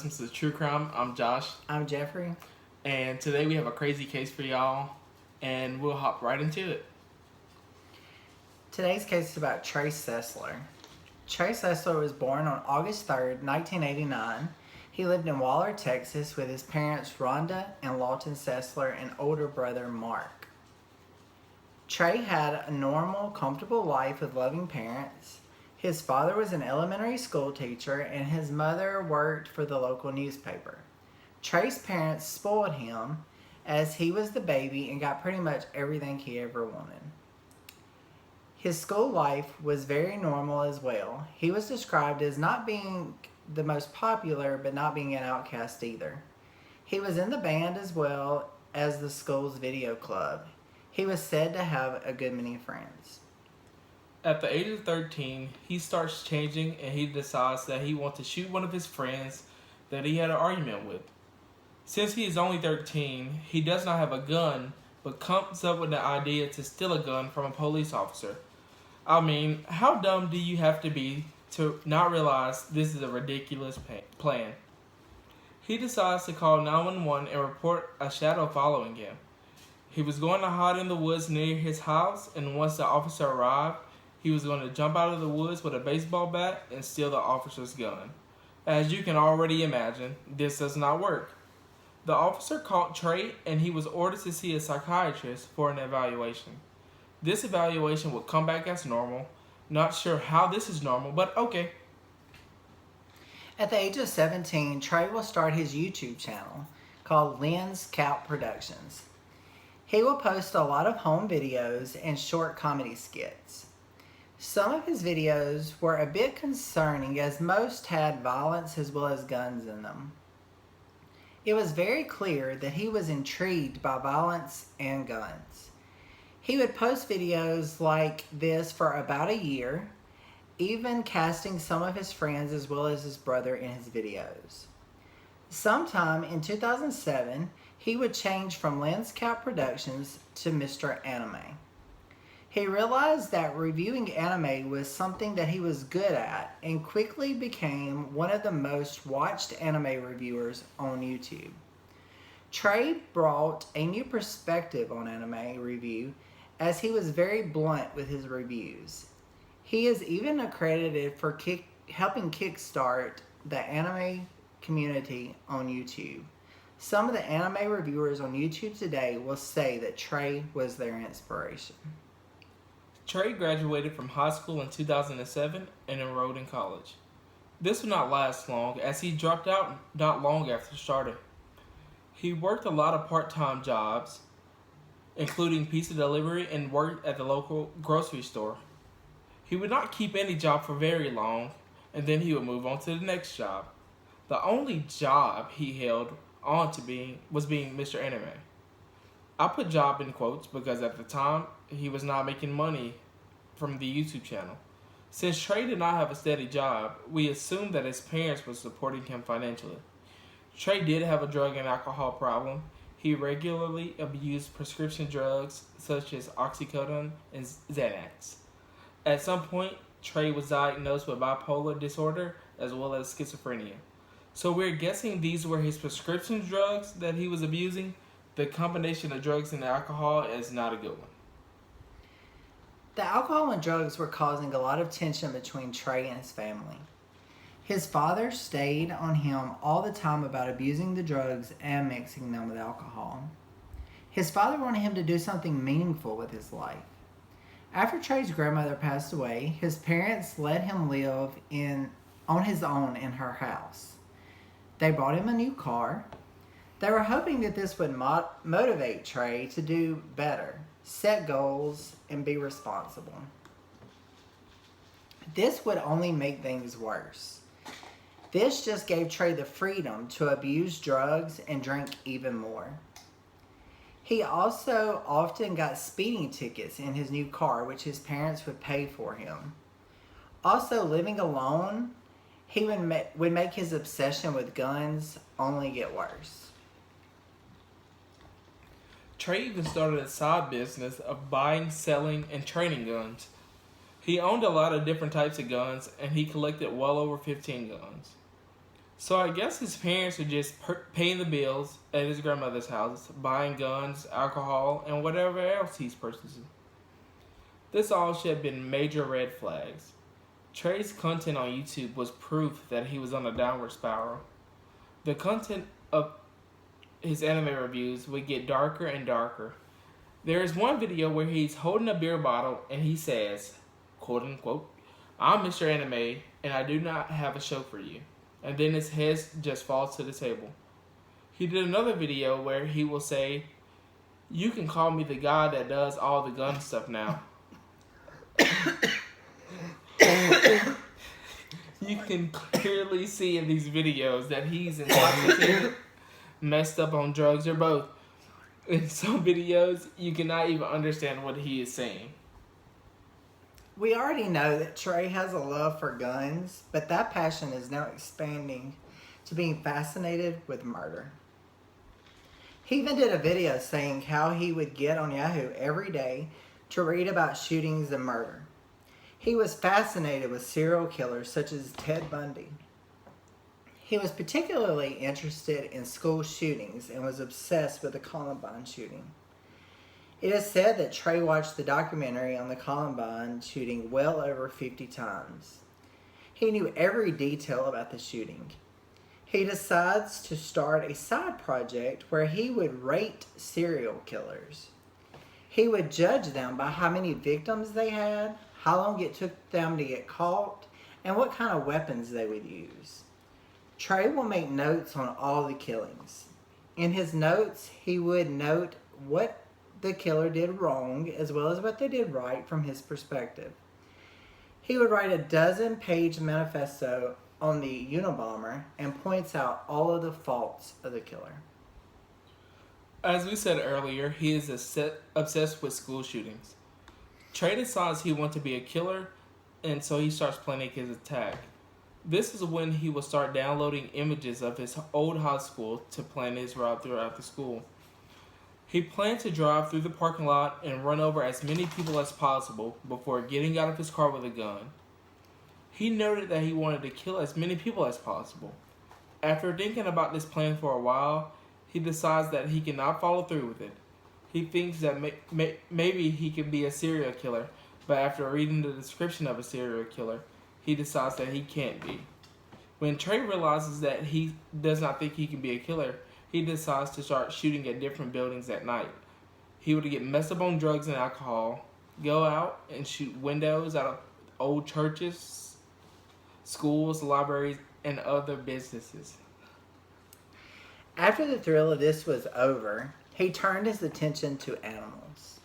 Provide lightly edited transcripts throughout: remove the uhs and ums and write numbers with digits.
listening to True Crime. I'm Josh. I'm Jeffrey. And today we have a crazy case for y'all, and we'll hop right into it. Today's case is about Trey Sesler. Trey Sesler was born on August 3rd, 1989. He lived in Waller, Texas with his parents Rhonda and Lawton Sesler and older brother Mark. Trey had a normal, comfortable life with loving parents. His father was an elementary school teacher and his mother worked for the local newspaper. Trey's parents spoiled him as he was the baby and got pretty much everything he ever wanted. His school life was very normal as well. He was described as not being the most popular, but not being an outcast either. He was in the band as well as the school's video club. He was said to have a good many friends. At the age of 13, he starts changing and he decides that he wants to shoot one of his friends that he had an argument with. Since he is only 13, he does not have a gun, but comes up with the idea to steal a gun from a police officer. I mean, how dumb do you have to be to not realize this is a ridiculous plan? He decides to call 911 and report a shadow following him. He was going to hide in the woods near his house, and once the officer arrived, he was going to jump out of the woods with a baseball bat and steal the officer's gun. As you can already imagine, this does not work. The officer caught Trey and he was ordered to see a psychiatrist for an evaluation. This evaluation would come back as normal. Not sure how this is normal, but okay. At the age of 17, Trey will start his YouTube channel called Lens Cap Productions. He will post a lot of home videos and short comedy skits. Some of his videos were a bit concerning as most had violence as well as guns in them. It was very clear that he was intrigued by violence and guns. He would post videos like this for about a year, even casting some of his friends as well as his brother in his videos. Sometime in 2007, he would change from Lens Cap Productions to Mr. Anime. He realized that reviewing anime was something that he was good at and quickly became one of the most watched anime reviewers on YouTube. Trey brought a new perspective on anime review as he was very blunt with his reviews. He is even accredited for helping kickstart the anime community on YouTube. Some of the anime reviewers on YouTube today will say that Trey was their inspiration. Trey graduated from high school in 2007 and enrolled in college. This would not last long as he dropped out not long after starting. He worked a lot of part-time jobs, including pizza delivery and worked at the local grocery store. He would not keep any job for very long, and then he would move on to the next job. The only job he held on to was being Mr. Anime. I put job in quotes because at the time, he was not making money from the YouTube channel. Since Trey did not have a steady job, we assumed that his parents were supporting him financially. Trey did have a drug and alcohol problem. He regularly abused prescription drugs such as oxycodone and Xanax. At some point, Trey was diagnosed with bipolar disorder as well as schizophrenia. So we're guessing these were his prescription drugs that he was abusing. The combination of drugs and alcohol is not a good one. The alcohol and drugs were causing a lot of tension between Trey and his family. His father stayed on him all the time about abusing the drugs and mixing them with alcohol. His father wanted him to do something meaningful with his life. After Trey's grandmother passed away, his parents let him live on his own in her house. They bought him a new car. They were hoping that this would motivate Trey to do better, set goals, and be responsible. This would only make things worse. This just gave Trey the freedom to abuse drugs and drink even more. He also often got speeding tickets in his new car, which his parents would pay for him. Also, living alone, he would make his obsession with guns only get worse. Trey even started a side business of buying, selling, and trading guns. He owned a lot of different types of guns, and he collected well over 15 guns. So I guess his parents are just paying the bills at his grandmother's house, buying guns, alcohol, and whatever else he's purchasing. This all should have been major red flags. Trey's content on YouTube was proof that he was on a downward spiral. The content of his anime reviews would get darker and darker. There is one video where he's holding a beer bottle and he says, quote unquote, "I'm Mr. Anime and I do not have a show for you." And then his head just falls to the table. He did another video where he will say, "You can call me the guy that does all the gun stuff now." You can clearly see in these videos that he's intoxicated, messed up on drugs, or both. In some videos, you cannot even understand what he is saying. We already know that Trey has a love for guns, but that passion is now expanding to being fascinated with murder. He even did a video saying how he would get on Yahoo every day to read about shootings and murder. He was fascinated with serial killers such as Ted Bundy. He was particularly interested in school shootings and was obsessed with the Columbine shooting. It is said that Trey watched the documentary on the Columbine shooting well over 50 times. He knew every detail about the shooting. He decides to start a side project where he would rate serial killers. He would judge them by how many victims they had, how long it took them to get caught, and what kind of weapons they would use. Trey will make notes on all the killings. In his notes, he would note what the killer did wrong as well as what they did right from his perspective. He would write a 12-page manifesto on the Unabomber and points out all of the faults of the killer. As we said earlier, he is obsessed with school shootings. Trey decides he wants to be a killer, and so he starts planning his attack. This is when he will start downloading images of his old high school to plan his route throughout the school. He planned to drive through the parking lot and run over as many people as possible before getting out of his car with a gun. He noted that he wanted to kill as many people as possible. After thinking about this plan for a while, he decides that he cannot follow through with it. He thinks that maybe he can be a serial killer, but after reading the description of a serial killer, he decides that he can't be. When Trey realizes that he does not think he can be a killer, he decides to start shooting at different buildings at night. He would get messed up on drugs and alcohol, go out and shoot windows out of old churches, schools, libraries, and other businesses. After the thrill of this was over, he turned his attention to animals.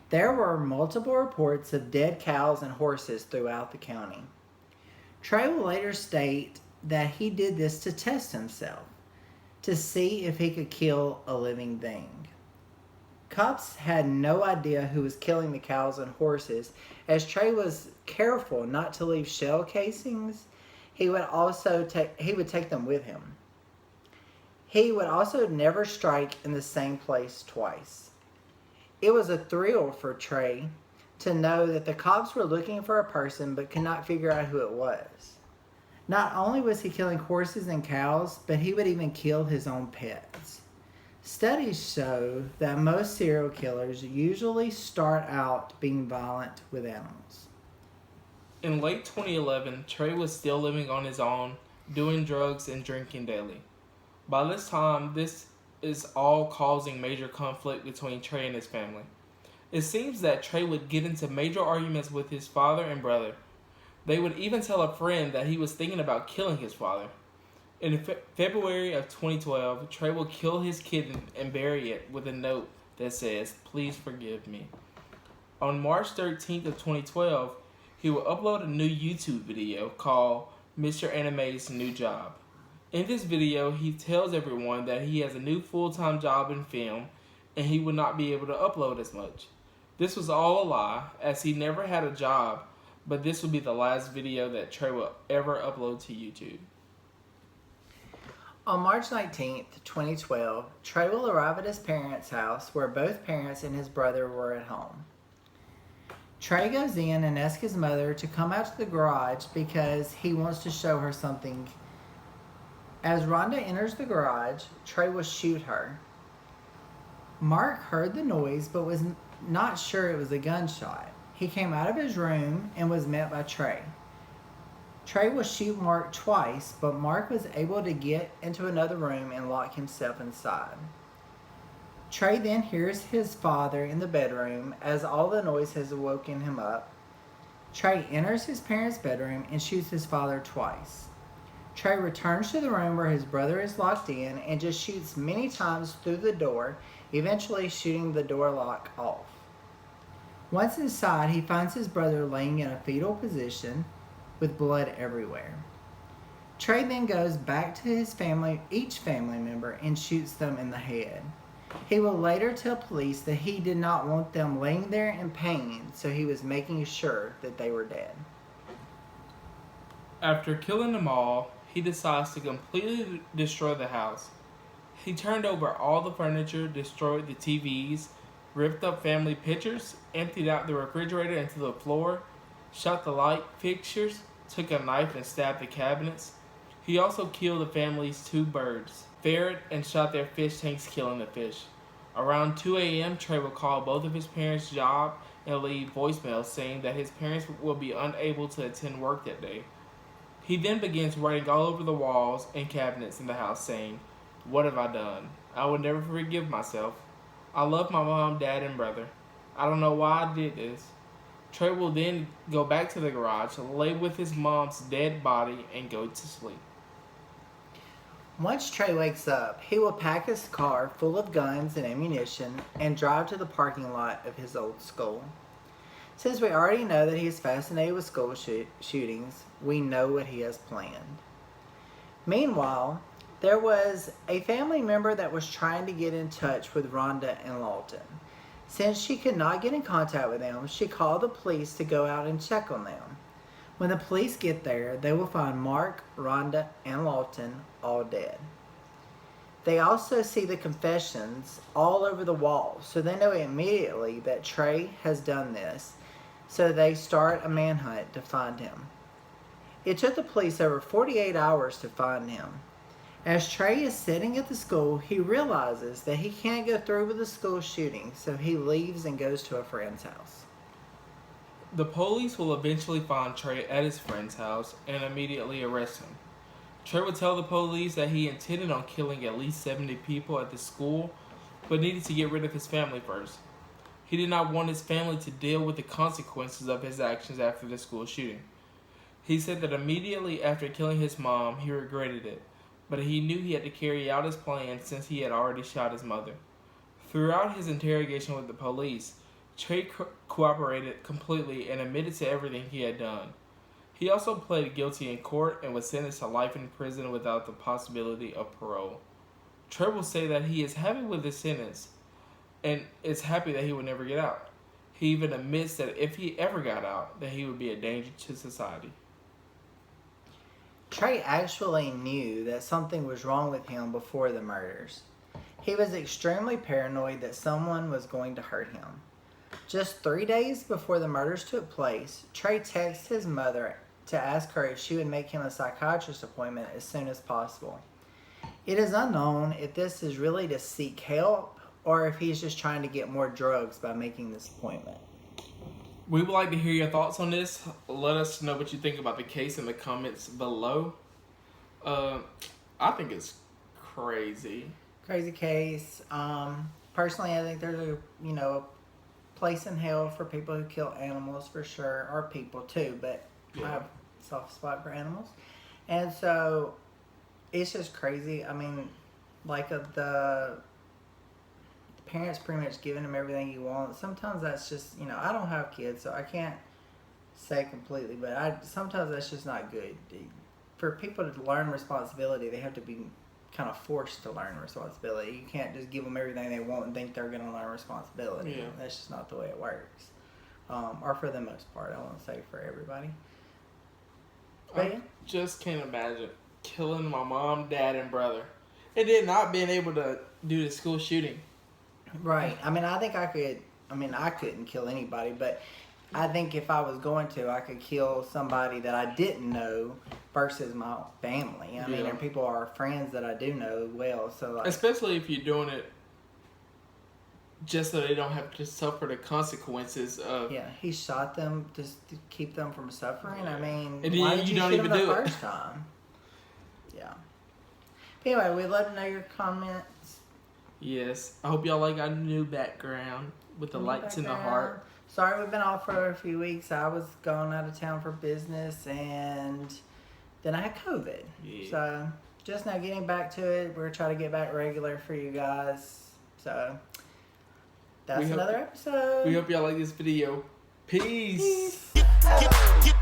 There were multiple reports of dead cows and horses throughout the county. Trey will later state that he did this to test himself, to see if he could kill a living thing. Cops had no idea who was killing the cows and horses, as Trey was careful not to leave shell casings. He would take them with him. He would also never strike in the same place twice. It was a thrill for Trey to know that the cops were looking for a person but could not figure out who it was. Not only was he killing horses and cows, but he would even kill his own pets. Studies show that most serial killers usually start out being violent with animals. In late 2011, Trey was still living on his own, doing drugs and drinking daily. By this time, this is all causing major conflict between Trey and his family. It seems that Trey would get into major arguments with his father and brother. They would even tell a friend that he was thinking about killing his father. In February of 2012, Trey will kill his kitten and bury it with a note that says, "Please forgive me." On March 13th of 2012, he will upload a new YouTube video called Mr. Anime's New Job. In this video, he tells everyone that he has a new full-time job in film and he would not be able to upload as much. This was all a lie, as he never had a job, but this will be the last video that Trey will ever upload to YouTube. On March 19th, 2012, Trey will arrive at his parents' house where both parents and his brother were at home. Trey goes in and asks his mother to come out to the garage because he wants to show her something As Rhonda enters the garage, Trey will shoot her. Mark heard the noise but was not sure it was a gunshot. He came out of his room and was met by Trey. Trey will shoot Mark twice, but Mark was able to get into another room and lock himself inside. Trey then hears his father in the bedroom as all the noise has woken him up. Trey enters his parents' bedroom and shoots his father twice. Trey returns to the room where his brother is locked in and just shoots many times through the door, eventually shooting the door lock off. Once inside, he finds his brother laying in a fetal position with blood everywhere. Trey then goes back to each family member, and shoots them in the head. He will later tell police that he did not want them laying there in pain, so he was making sure that they were dead. After killing them all, he decides to completely destroy the house. He turned over all the furniture, destroyed the TVs, ripped up family pictures, emptied out the refrigerator into the floor, shot the light fixtures, took a knife and stabbed the cabinets. He also killed the family's 2 birds, ferret, and shot their fish tanks, killing the fish. Around 2 a.m., Trey will call both of his parents' job and leave voicemails saying that his parents will be unable to attend work that day. He then begins writing all over the walls and cabinets in the house saying, "What have I done? I will never forgive myself. I love my mom, dad, and brother. I don't know why I did this." Trey will then go back to the garage, lay with his mom's dead body, and go to sleep. Once Trey wakes up, he will pack his car full of guns and ammunition and drive to the parking lot of his old school. Since we already know that he is fascinated with school shootings, we know what he has planned. Meanwhile, there was a family member that was trying to get in touch with Rhonda and Lawton. Since she could not get in contact with them, she called the police to go out and check on them. When the police get there, they will find Mark, Rhonda, and Lawton all dead. They also see the confessions all over the wall, so they know immediately that Trey has done this, so they start a manhunt to find him. It took the police over 48 hours to find him. As Trey is sitting at the school, he realizes that he can't go through with the school shooting, so he leaves and goes to a friend's house. The police will eventually find Trey at his friend's house and immediately arrest him. Trey would tell the police that he intended on killing at least 70 people at the school, but needed to get rid of his family first. He did not want his family to deal with the consequences of his actions after the school shooting. He said that immediately after killing his mom, he regretted it, but he knew he had to carry out his plan since he had already shot his mother. Throughout his interrogation with the police, Trey cooperated completely and admitted to everything he had done. He also pleaded guilty in court and was sentenced to life in prison without the possibility of parole. Trey will say that he is happy with his sentence and is happy that he would never get out. He even admits that if he ever got out, that he would be a danger to society. Trey actually knew that something was wrong with him before the murders. He was extremely paranoid that someone was going to hurt him. Just 3 days before the murders took place, Trey texted his mother to ask her if she would make him a psychiatrist appointment as soon as possible. It is unknown if this is really to seek help or if he's just trying to get more drugs by making this appointment. We would like to hear your thoughts on this. Let us know what you think about the case in the comments below. I think it's crazy. Crazy case. Personally, I think there's a place in hell for people who kill animals for sure, or people too, but Yeah. I have a soft spot for animals. And so it's just crazy. I mean, like the parents pretty much giving them everything you want. Sometimes that's just, I don't have kids, so I can't say completely, but sometimes that's just not good. For people to learn responsibility, they have to be kind of forced to learn responsibility. You can't just give them everything they want and think they're going to learn responsibility. Yeah. That's just not the way it works. Or for the most part. I won't say for everybody. But I just can't imagine killing my mom, dad, and brother, and then not being able to do the school shooting. right. I mean, I think I could. I mean, I couldn't kill anybody, but I think if I was going to, I could kill somebody that I didn't know versus my family. I mean, and people are friends that I do know well. So, like, especially if you're doing it just so they don't have to suffer the consequences of. Yeah, he shot them just to keep them from suffering. I mean, And why did you don't shoot even them do the it. first time? Yeah. Anyway, we'd love to know your comments. Yes, I hope y'all like our new background with the lights in the heart. Sorry we've been off for a few weeks. I was going out of town for business, and then I had COVID. Yeah. So just now getting back to it. We're trying to get back regular for you guys. So that's another episode. We hope y'all like this video. Peace. Peace.